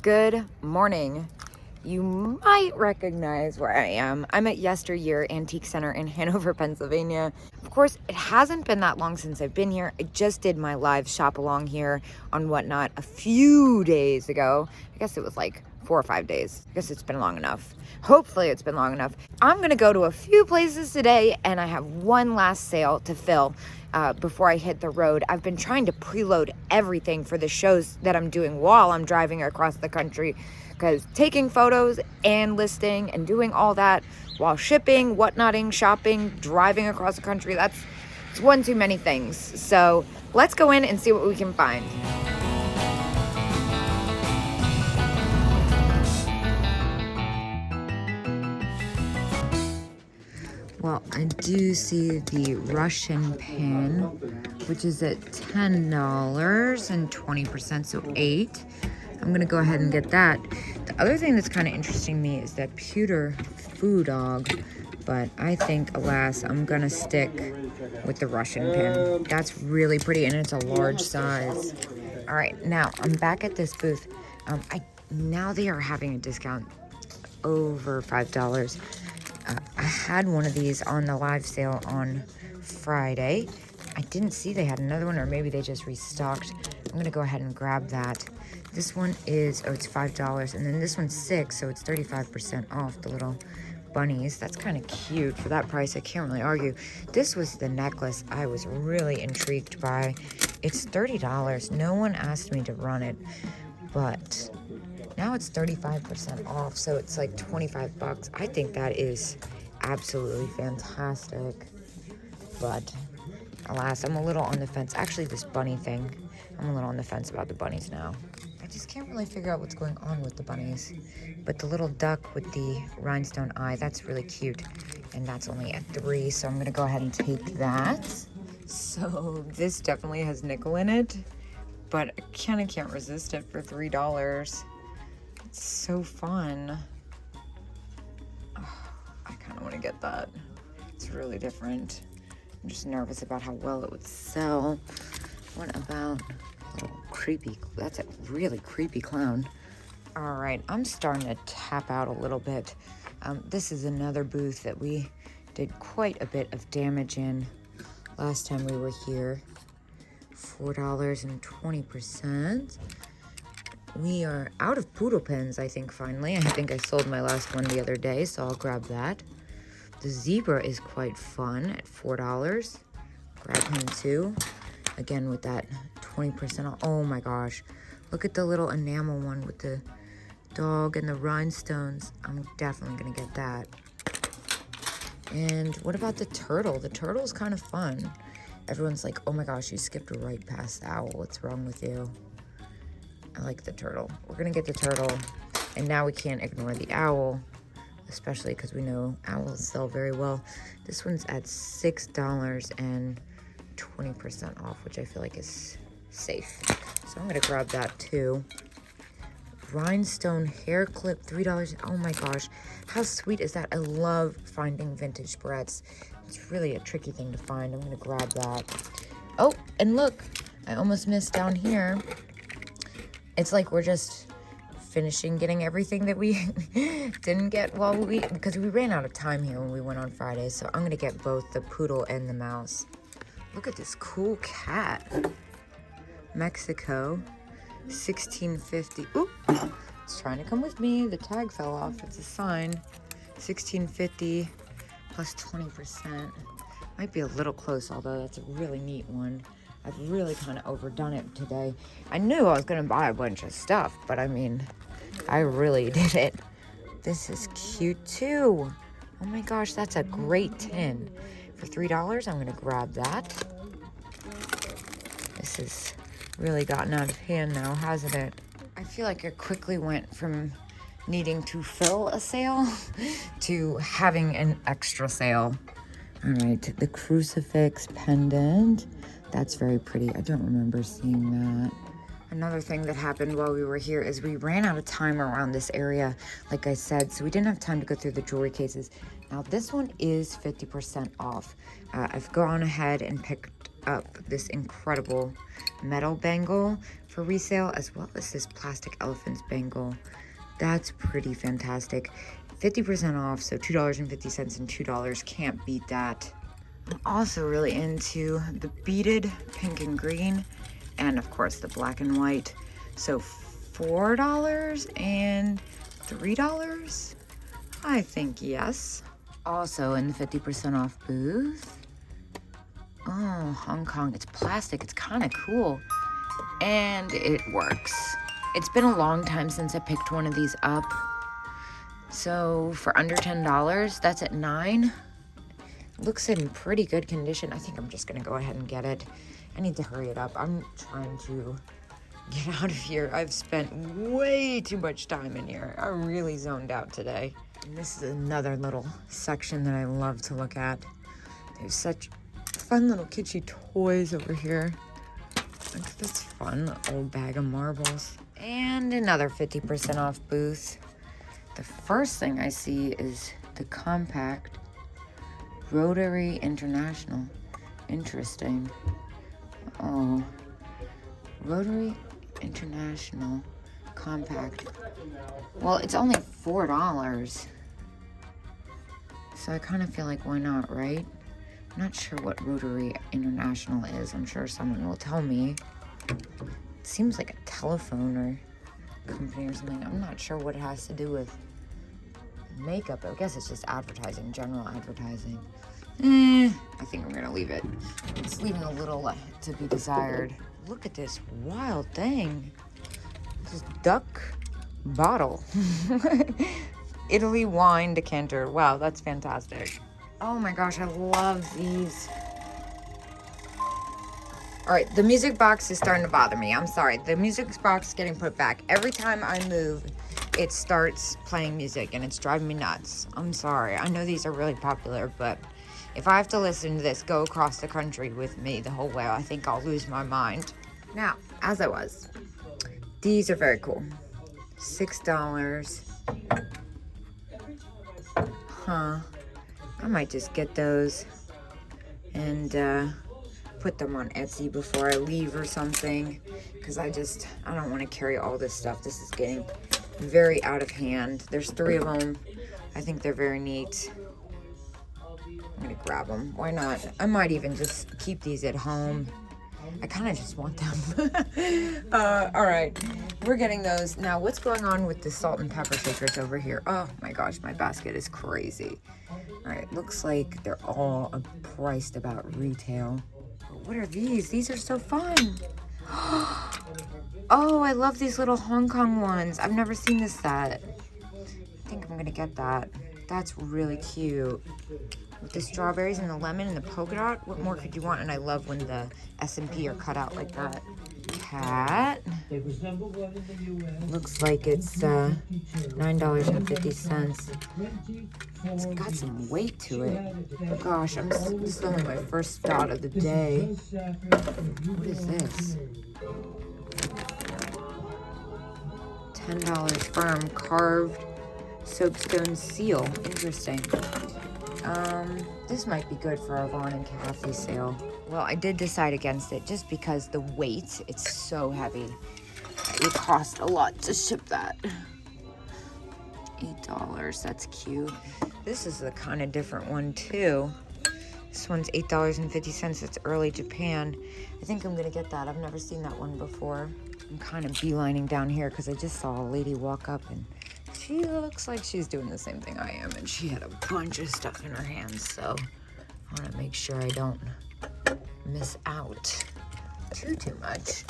Good morning. You might recognize where I am. I'm at Yesteryear Antique Center in Hanover, Pennsylvania. Of course, it hasn't been that long since I've been here. I just did my live shop along here on Whatnot a few days ago. I guess it was like 4 or 5 days. I guess it's been long enough. Hopefully it's been long enough. I'm gonna go to a few places today and I have one last sale to fill before I hit the road. I've been trying to preload everything for the shows that I'm doing while I'm driving across the country, because taking photos and listing and doing all that while shipping, whatnotting, shopping, driving across the country, it's one too many things. So let's go in and see what we can find. Well, I do see the Russian pin, which is at $10 and 20%, so $8. I'm gonna go ahead and get that. The other thing that's kind of interesting to me is that pewter foo dog, but I think, alas, I'm gonna stick with the Russian pin. That's really pretty, and it's a large size. All right, now I'm back at this booth. Now they are having a discount over $5. I had one of these on the live sale on Friday. I didn't see they had another one, or maybe they just restocked. I'm gonna go ahead and grab that. This one is, it's $5, and then this one's $6, so it's 35% off, the little bunnies. That's kind of cute for that price. I can't really argue. This was the necklace I was really intrigued by. It's $30. No one asked me to run it, but now it's 35% off, so it's like $25. I think that is absolutely fantastic, but alas, I'm a little on the fence. Actually, this bunny thing, I'm a little on the fence about the bunnies now. I just can't really figure out what's going on with the bunnies, but the little duck with the rhinestone eye, that's really cute, and that's only at $3, so I'm gonna go ahead and take that. So this definitely has nickel in it, but I kind of can't resist it for $3. It's so fun. Oh, I kind of want to get that. It's really different. I'm just nervous about how well it would sell. What about a little creepy? That's a really creepy clown. All right, I'm starting to tap out a little bit. This is another booth that we did quite a bit of damage in last time we were here. $4 and 20%. We are out of poodle pens, I think, finally. I think I sold my last one the other day, so I'll grab that. The zebra is quite fun at $4. Grab him too. Again, with that 20% off. Oh my gosh. Look at the little enamel one with the dog and the rhinestones. I'm definitely gonna get that. And what about the turtle? The turtle's kind of fun. Everyone's like, oh my gosh, you skipped right past the owl. What's wrong with you? I like the turtle. We're gonna get the turtle, and now we can't ignore the owl, especially because we know owls sell very well. This one's at $6 and 20% off, which I feel like is safe. So I'm gonna grab that too. Rhinestone hair clip, $3. Oh my gosh, how sweet is that? I love finding vintage barrettes. It's really a tricky thing to find. I'm gonna grab that. Oh, and look, I almost missed down here. It's like we're just finishing getting everything that we didn't get because we ran out of time here when we went on Friday. So I'm gonna get both the poodle and the mouse. Look at this cool cat. Mexico, $16.50. Oop, it's trying to come with me. The tag fell off. It's a sign. $16.50 plus 20%. Might be a little close, although that's a really neat one. I've really kind of overdone it today. I knew I was going to buy a bunch of stuff, but I mean, I really did it. This is cute too. Oh my gosh, that's a great tin. For $3, I'm going to grab that. This has really gotten out of hand now, hasn't it? I feel like it quickly went from needing to fill a sale to having an extra sale. All right, the crucifix pendant. That's very pretty. I don't remember seeing that. Another thing that happened while we were here is we ran out of time around this area, like I said, so we didn't have time to go through the jewelry cases. Now this one is 50% off. I've gone ahead and picked up this incredible metal bangle for resale, as well as this plastic elephant's bangle. That's pretty fantastic. 50% off, so $2.50 and $2. Can't beat that. I'm also really into the beaded pink and green, and of course the black and white. So $4 and $3? I think yes. Also in the 50% off booth. Oh, Hong Kong. It's plastic. It's kind of cool. And it works. It's been a long time since I picked one of these up. So for under $10, that's at 9. Looks in pretty good condition. I think I'm just gonna go ahead and get it. I need to hurry it up. I'm trying to get out of here. I've spent way too much time in here. I really zoned out today. And this is another little section that I love to look at. There's such fun little kitschy toys over here. Look at this fun old bag of marbles. And another 50% off booth. The first thing I see is the compact Rotary International. Interesting. Oh, Rotary International compact. Well, it's only $4. So I kind of feel like, why not, right? I'm not sure what Rotary International is. I'm sure someone will tell me. It seems like a telephone or company or something. I'm not sure what it has to do with makeup. I guess it's just advertising, general advertising. I think I'm gonna leave it. It's leaving a little to be desired. Look at this wild thing. This duck bottle. Italy wine decanter. Wow, that's fantastic. Oh my gosh, I love these. All right, the music box is starting to bother me. I'm sorry. The music box is getting put back. Every time I move, it starts playing music and it's driving me nuts. I'm sorry. I know these are really popular, but if I have to listen to this go across the country with me the whole way, I think I'll lose my mind. Now, as I was, these are very cool. $6. Huh. I might just get those and put them on Etsy before I leave or something, because I don't want to carry all this stuff. This is getting very out of hand. There's 3 of them. I think they're very neat. I'm gonna grab them. Why not? I might even just keep these at home. I kind of just want them. All right, we're getting those. Now, what's going on with the salt and pepper shakers over here? Oh my gosh, my basket is crazy. All right, looks like they're all priced about retail. But what are these? These are so fun. Oh, I love these little Hong Kong ones. I've never seen this set. I think I'm gonna get that. That's really cute. With the strawberries and the lemon and the polka dot, what more could you want? And I love when the S&P are cut out like that. Cat. Looks like it's $9.50. It's got some weight to it. Oh gosh, this is only my first thought of the day. What is this? $10 firm carved soapstone seal. Interesting. This might be good for our Vaughn and Kathy sale. Well, I did decide against it just because the weight, it's so heavy. It cost a lot to ship that. $8, that's cute. This is a kind of different one too. This one's $8.50. It's early Japan. I think I'm gonna get that. I've never seen that one before. I'm kind of beelining down here because I just saw a lady walk up and she looks like she's doing the same thing I am, and she had a bunch of stuff in her hands, so I want to make sure I don't miss out too much.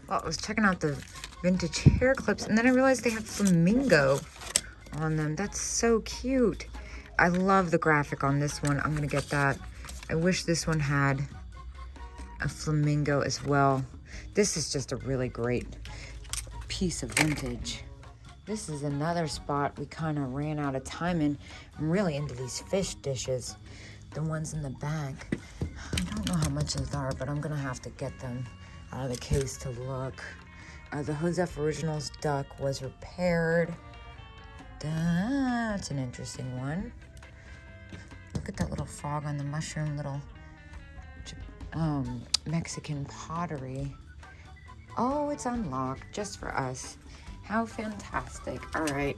Well, I was checking out the vintage hair clips, and then I realized they have flamingo on them. That's so cute. I love the graphic on this one. I'm gonna get that. I wish this one had a flamingo as well. This is just a really great piece of vintage. This is another spot we kind of ran out of time in. I'm really into these fish dishes, the ones in the back. I don't know how much those are, but I'm gonna have to get them out of the case to look. The Joseph Originals duck was repaired. That's an interesting one. Look at that little frog on the mushroom, little Mexican pottery. Oh, it's unlocked just for us. How fantastic. All right.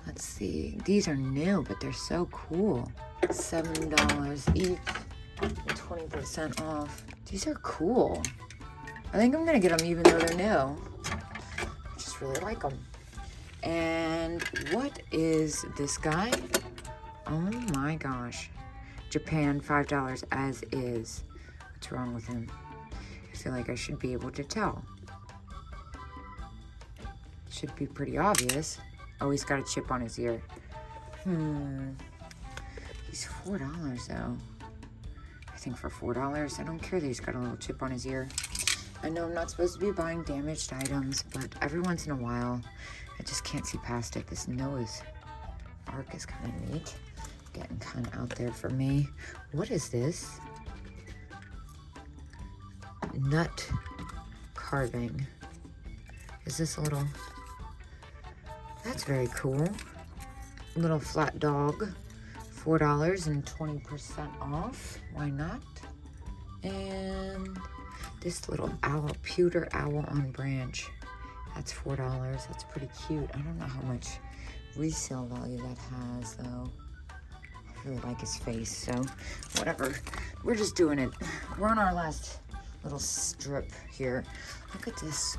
Let's see. These are new, but they're so cool. $7 each, 20% off. These are cool. I think I'm gonna get them even though they're new. I just really like them. And what is this guy? Oh my gosh. Japan, $5 as is. What's wrong with him? I feel like I should be able to tell. Should be pretty obvious. Oh, he's got a chip on his ear. He's $4 though. I think for $4, I don't care that he's got a little chip on his ear. I know I'm not supposed to be buying damaged items, but every once in a while, I just can't see past it. This Noah's Ark is kind of neat. Getting kind of out there for me. What is this? Nut carving. Is this a little... That's very cool. Little flat dog. $4 and 20% off. Why not? And this little owl, pewter owl on branch. That's $4. That's pretty cute. I don't know how much resale value that has though. I really like his face, so whatever. We're just doing it. We're on our last little strip here. Look at this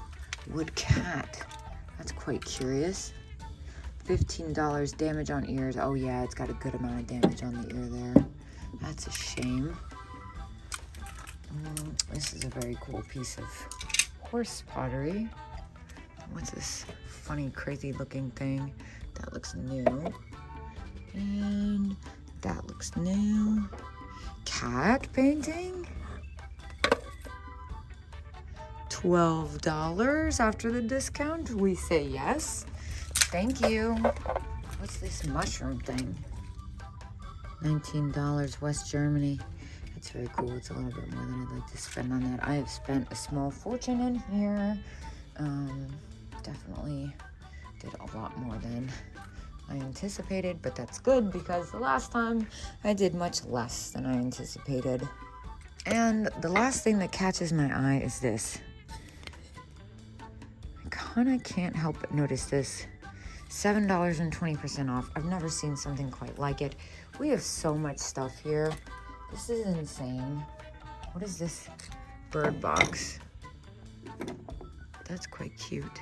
wood cat. That's quite curious. $15 damage on ears. Oh yeah, it's got a good amount of damage on the ear there. That's a shame. This is a very cool piece of horse pottery. What's this funny, crazy looking thing? That looks new. And that looks new. Cat painting. $12 after the discount. We say yes. Thank you. What's this mushroom thing? $19, West Germany. That's very cool. It's a little bit more than I'd like to spend on that. I have spent a small fortune in here. Definitely did a lot more than I anticipated, but that's good because the last time I did much less than I anticipated. And the last thing that catches my eye is this. I kind of can't help but notice this. $7 and 20% off. I've never seen something quite like it. We have so much stuff here. This is insane. What is this? Bird box. That's quite cute.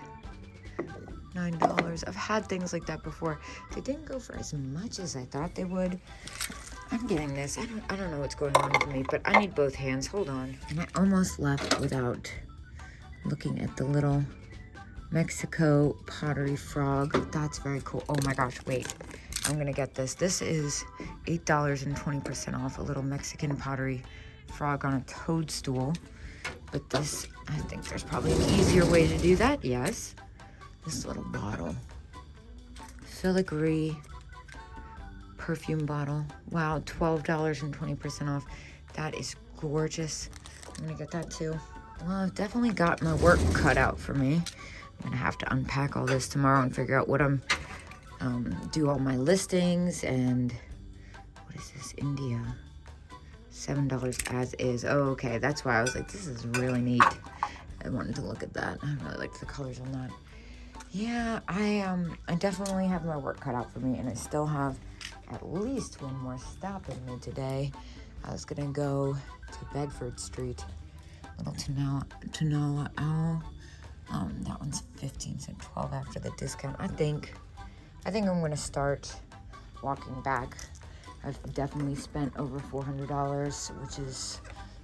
$9. I've had things like that before. They didn't go for as much as I thought they would. I'm getting this. I don't know what's going on with me, but I need both hands. Hold on. And I almost left without looking at the little Mexico pottery frog. That's very cool. Oh my gosh, wait. I'm gonna get this. This is $8 and 20% off. A little Mexican pottery frog on a toadstool. But this, I think there's probably an easier way to do that. Yes. This little bottle. Filigree perfume bottle. Wow, $12 and 20% off. That is gorgeous. I'm gonna get that too. Well, I've definitely got my work cut out for me. I'm gonna have to unpack all this tomorrow and figure out what I'm, do all my listings and, what is this, India? $7 as is. Oh, okay, that's why I was like, this is really neat. I wanted to look at that. I really liked the colors on that. Yeah, I definitely have my work cut out for me, and I still have at least one more stop in me today. I was gonna go to Bedford Street, little Tanoa Owl. That one's 15, so 12 after the discount. I think I'm gonna start walking back. I've definitely spent over $400, which is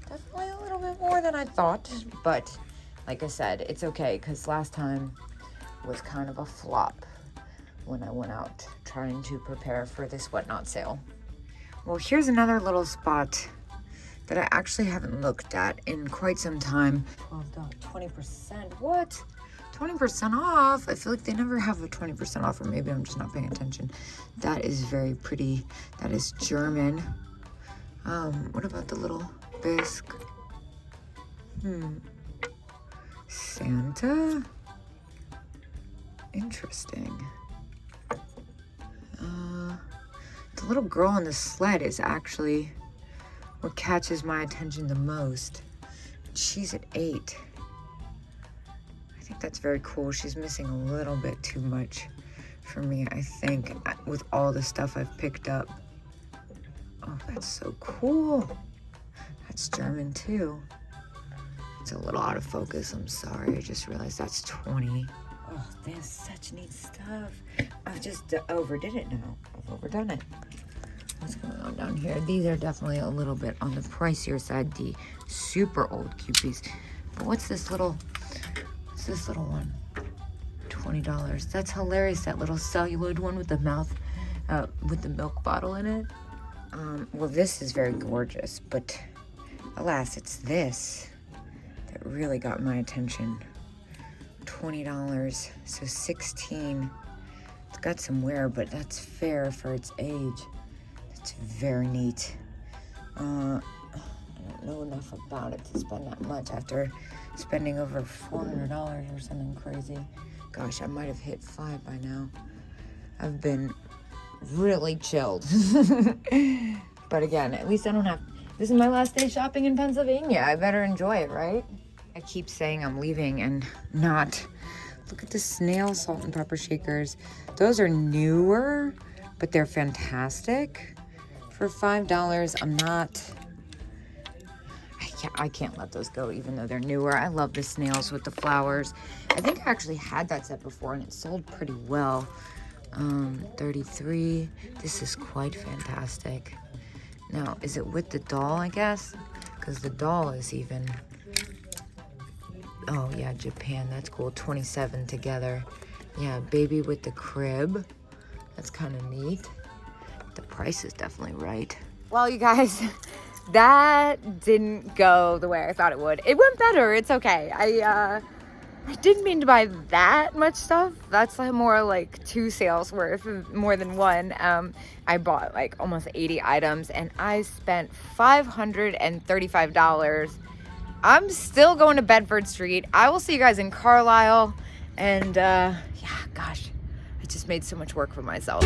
definitely a little bit more than I thought. But like I said, it's okay, because last time was kind of a flop when I went out trying to prepare for this whatnot sale. Well, here's another little spot that I actually haven't looked at in quite some time. $12, 20%, what? 20% off? I feel like they never have a 20% off, or maybe I'm just not paying attention. That is very pretty. That is German. What about the little bisque? Santa? Interesting. The little girl on the sled is actually what catches my attention the most. She's at $8. that's very cool. She's missing a little bit too much for me, I think, with all the stuff I've picked up. Oh, that's so cool. That's German too. It's a little out of focus, I'm sorry. I just realized that's 20. Oh, they have such neat stuff. I've just overdid it now. I've overdone it. What's going on down here? These are definitely a little bit on the pricier side, the super old Cupies. But what's this little one? $20. That's hilarious, that little celluloid one with the mouth, with the milk bottle in it. Well, this is very gorgeous, but alas, it's this that really got my attention. $20, so 16. It's got some wear, but that's fair for its age. It's very neat. I don't know enough about it to spend that much after spending over $400 or something crazy. Gosh, I might have hit 5 by now. I've been really chilled. But again, at least I don't have... This is my last day shopping in Pennsylvania. I better enjoy it, right? I keep saying I'm leaving and not. Look at the snail salt and pepper shakers. Those are newer, but they're fantastic. For $5, I'm not... I can't let those go, even though they're newer. I love the snails with the flowers. I think I actually had that set before, and it sold pretty well. 33. This is quite fantastic. Now, is it with the doll, I guess? Because the doll is even... Oh, yeah, Japan. That's cool. 27 together. Yeah, baby with the crib. That's kind of neat. The price is definitely right. Well, you guys, that didn't go the way I thought it would. It went better. It's okay. I didn't mean to buy that much stuff. That's like more like 2 sales worth, more than one. I bought like almost 80 items, and I spent $535. I'm still going to Bedford Street. I will see you guys in Carlisle. And yeah, gosh, I just made so much work for myself.